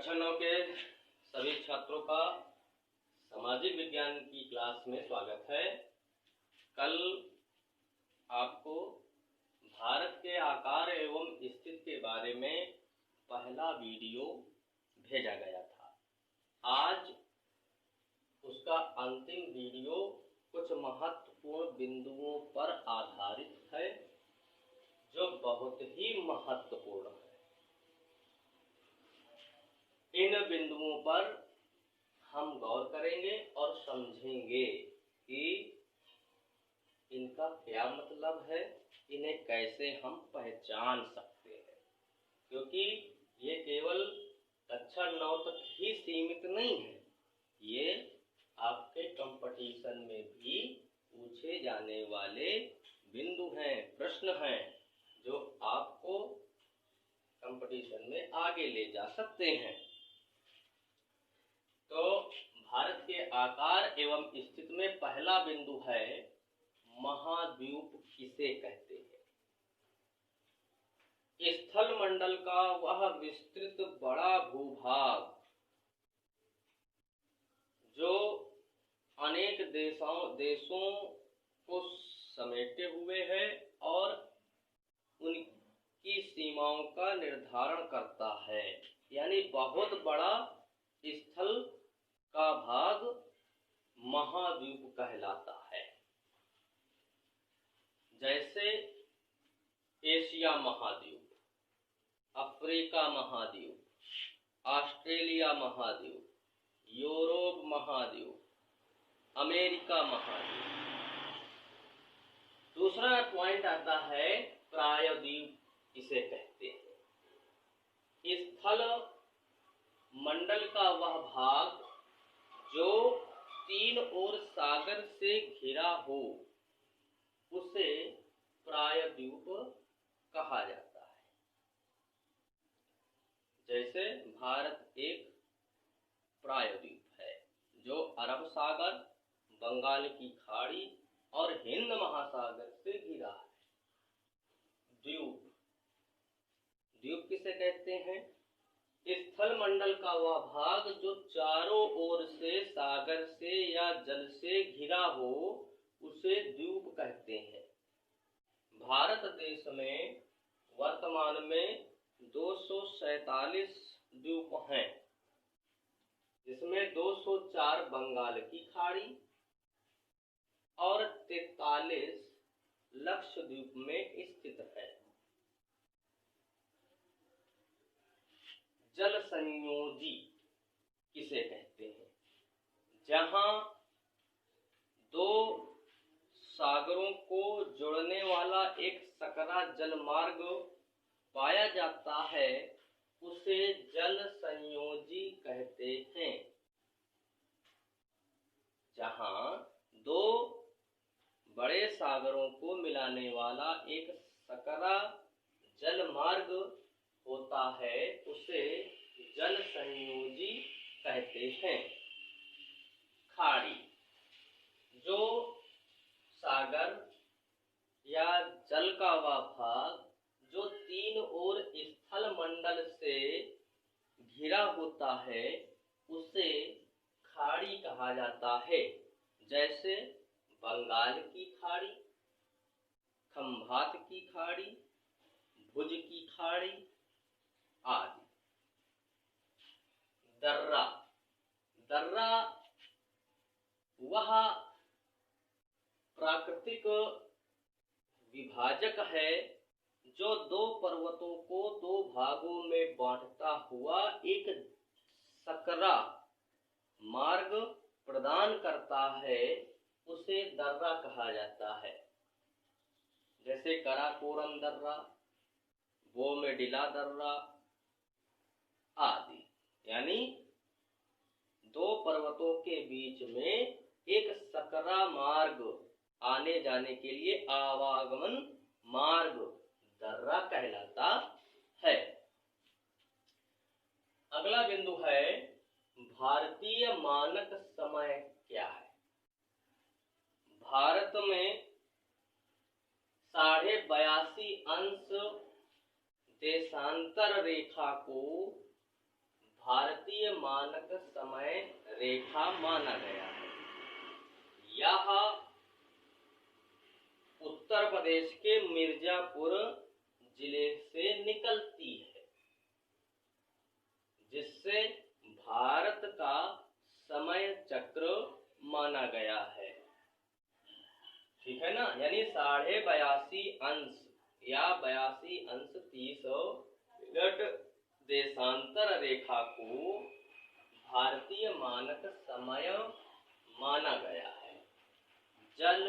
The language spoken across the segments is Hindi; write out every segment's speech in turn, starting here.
कक्षा 9 के सभी छात्रों का सामाजिक विज्ञान की क्लास में स्वागत है। कल आपको भारत के आकार एवं स्थिति के बारे में पहला वीडियो भेजा गया था। आज उसका अंतिम वीडियो कुछ महत्वपूर्ण बिंदुओं पर आधारित है जो बहुत ही महत्वपूर्ण है। इन बिंदुओं पर हम गौर करेंगे और समझेंगे कि इनका क्या मतलब है, इन्हें कैसे हम पहचान सकते हैं, क्योंकि ये केवल कक्षा 9 तक ही सीमित नहीं है। ये आपके कंपटीशन में भी पूछे जाने वाले बिंदु हैं, प्रश्न हैं, जो आपको कंपटीशन में आगे ले जा सकते हैं। तो भारत के आकार एवं स्थिति में पहला बिंदु है महाद्वीप किसे कहते हैं। स्थल मंडल का वह विस्तृत बड़ा भूभाग जो अनेक देशों को समेटे हुए है और उनकी सीमाओं का निर्धारण करता है, यानी बहुत बड़ा स्थल का भाग महाद्वीप कहलाता है। जैसे एशिया महाद्वीप, अफ्रीका महाद्वीप, ऑस्ट्रेलिया महाद्वीप, यूरोप महाद्वीप, अमेरिका महाद्वीप। दूसरा पॉइंट आता है प्रायद्वीप किसे कहते हैं। स्थल मंडल का वह भाग जो तीन ओर सागर से घिरा हो उसे प्रायद्वीप कहा जाता है। जैसे भारत एक प्रायद्वीप है जो अरब सागर, बंगाल की खाड़ी और हिंद महासागर से घिरा है। द्वीप किसे कहते हैं। स्थल मंडल का वह भाग जो चारों ओर से सागर से या जल से घिरा हो उसे द्वीप कहते हैं। भारत देश में वर्तमान में 247 द्वीप हैं, जिसमें 204 बंगाल की खाड़ी और 43 लक्षद्वीप में स्थित है। जल संयोजी किसे कहते हैं। जहां दो सागरों को जोड़ने वाला एक सकरा जल मार्ग पाया जाता है उसे जल संयोजी कहते हैं। जहां दो बड़े सागरों को मिलाने वाला एक सकरा जल मार्ग होता है उसे जल संयोजी कहते हैं। खाड़ी जो सागर या जल का वह भाग जो तीन ओर स्थल मंडल से घिरा होता है उसे खाड़ी कहा जाता है। जैसे बंगाल की खाड़ी, खंभात की खाड़ी, भुज की खाड़ी आदि। दर्रा वह प्राकृतिक विभाजक है जो दो पर्वतों को दो भागों में बांटता हुआ एक सकरा मार्ग प्रदान करता है, उसे दर्रा कहा जाता है। जैसे काराकोरम दर्रा, बोमेडिला दर्रा आदि। यानी दो पर्वतों के बीच में एक सकरा मार्ग आने जाने के लिए आवागमन मार्ग दर्रा कहलाता है। अगला बिंदु है भारतीय मानक समय क्या है। भारत में 82.5 देशांतर रेखा को भारतीय मानक समय रेखा माना गया है। यह उत्तर प्रदेश के मिर्जापुर जिले से निकलती है, जिससे भारत का समय चक्र माना गया है। ठीक है ना, यानी 82.5 अंश या 82 अंश 30 देशांतर रेखा को भारतीय मानक समय माना गया है। जल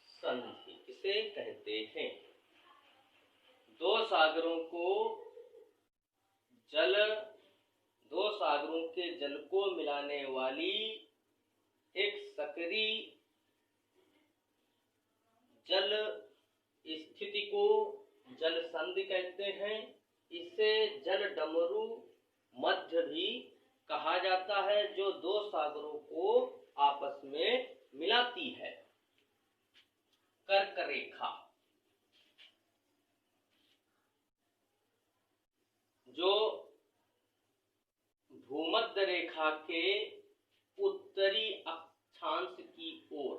संधि इसे कहते हैं। दो सागरों के जल को मिलाने वाली एक सकरी जल स्थिति को जल संधि कहते हैं। इसे जल डमरू मध्य भी कहा जाता है, जो दो सागरों को आपस में मिलाती है। कर्क रेखा, जो भूमध्य रेखा के उत्तरी अक्षांश की ओर,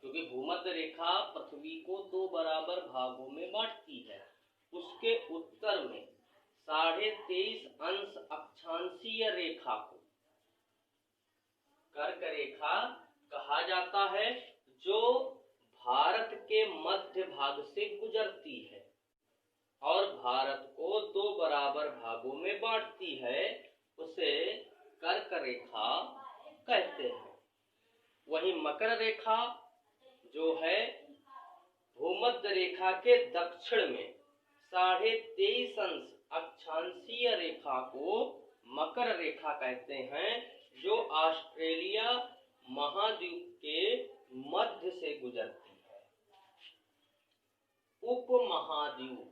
क्योंकि भूमध्य रेखा पृथ्वी को 2 बराबर भागों में बांटती है, उसके उत्तर में 23.5 अंश अक्षांशीय रेखा को कर्क रेखा कहा जाता है, जो भारत के मध्य भाग से गुजरती है और भारत को 2 बराबर भागों में बांटती है। उसे कर्क रेखा कहते हैं। वहीं मकर रेखा जो है भूमध्य रेखा के दक्षिण में 23.5 अंश अक्षांशीय रेखा को मकर रेखा कहते हैं, जो ऑस्ट्रेलिया महाद्वीप के मध्य से गुजरती है। उपमहाद्वीप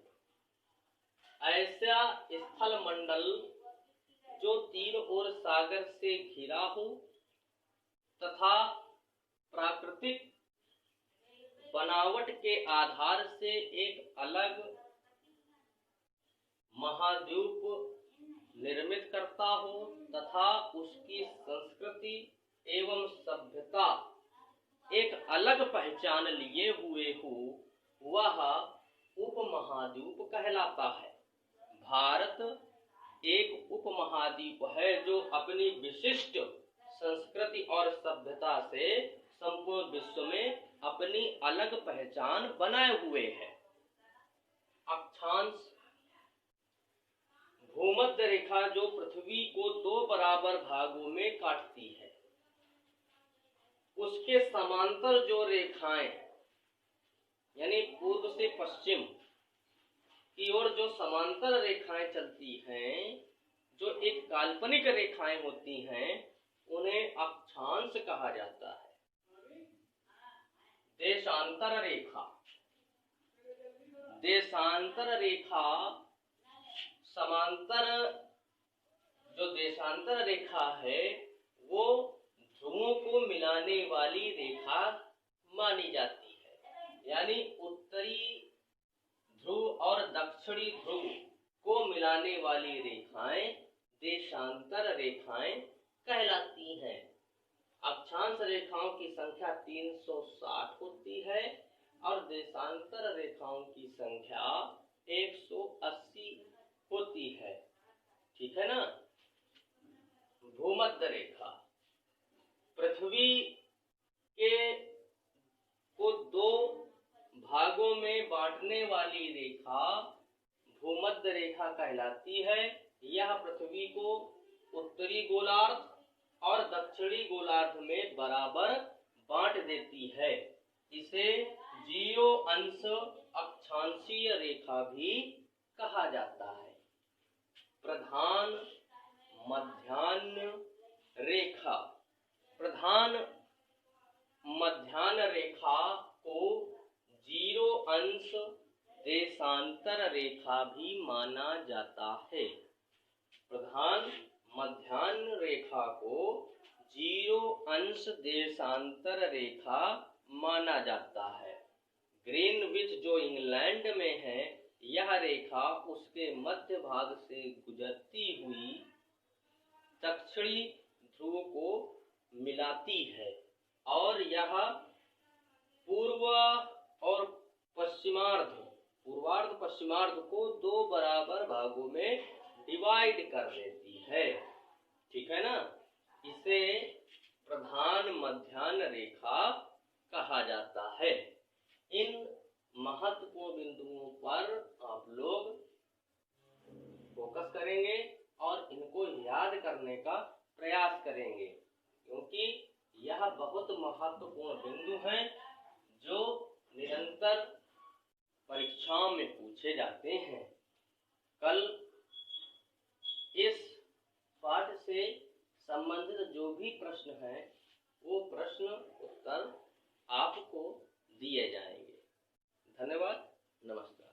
ऐसा स्थल मंडल जो 3 ओर सागर से घिरा हो तथा प्राकृतिक बनावट के आधार से एक अलग महाद्वीप निर्मित करता हो तथा उसकी संस्कृति एवं सभ्यता एक अलग पहचान लिए हुए हो, वह उपमहाद्वीप कहलाता है। भारत एक उपमहाद्वीप है जो अपनी विशिष्ट संस्कृति और सभ्यता से संपूर्ण विश्व में अपनी अलग पहचान बनाए हुए है। अक्षांश, भूमध्य रेखा जो पृथ्वी को 2 बराबर भागों में काटती है, उसके समांतर जो रेखाएं यानी पूर्व से पश्चिम की ओर जो समांतर रेखाएं चलती हैं, जो एक काल्पनिक रेखाएं होती हैं, उन्हें अक्षांश कहा जाता है। देशांतर रेखा, देशांतर रेखा समांतर जो देशांतर रेखा है वो ध्रुवों को मिलाने वाली रेखा मानी जाती है। यानी उत्तरी ध्रुव और दक्षिणी ध्रुव को मिलाने वाली रेखाएं देशांतर रेखाएं कहलाती हैं। अक्षांश रेखाओं की संख्या 360 होती है और देशांतर रेखाओं की संख्या 180 होती है। ठीक है ना। भूमध्य रेखा पृथ्वी के को 2 भागों में बांटने वाली रेखा भूमध्य रेखा कहलाती है। यह पृथ्वी को उत्तरी गोलार्ध और दक्षिणी गोलार्ध में बराबर बांट देती है। इसे 0 अंश अक्षांशीय रेखा भी कहा जाता है। प्रधान मध्याह्न रेखा, प्रधान मध्याह्न रेखा को 0 अंश देशांतर रेखा भी माना जाता है। प्रधान मध्याह्न रेखा को 0 अंश देशांतर रेखा माना जाता है। ग्रीनविच जो इंग्लैंड में है, यह रेखा उसके मध्य भाग से गुजरती हुई दक्षिणी ध्रुव को मिलाती है और यह पूर्व और पूर्वार्ध पश्चिमार्ध को 2 बराबर भागों में डिवाइड कर देती है। ठीक है ना। इसे प्रधान मध्याह्न रेखा कहा जाता है। इन महत्वपूर्ण बिंदुओं पर आप लोग फोकस करेंगे और इनको याद करने का प्रयास करेंगे, क्योंकि यह बहुत महत्वपूर्ण बिंदु हैं जो निरंतर परीक्षाओं में पूछे जाते हैं। कल इस पाठ से संबंधित जो भी प्रश्न हैं वो प्रश्न उत्तर आपको दिए जाएंगे। धन्यवाद। नमस्कार।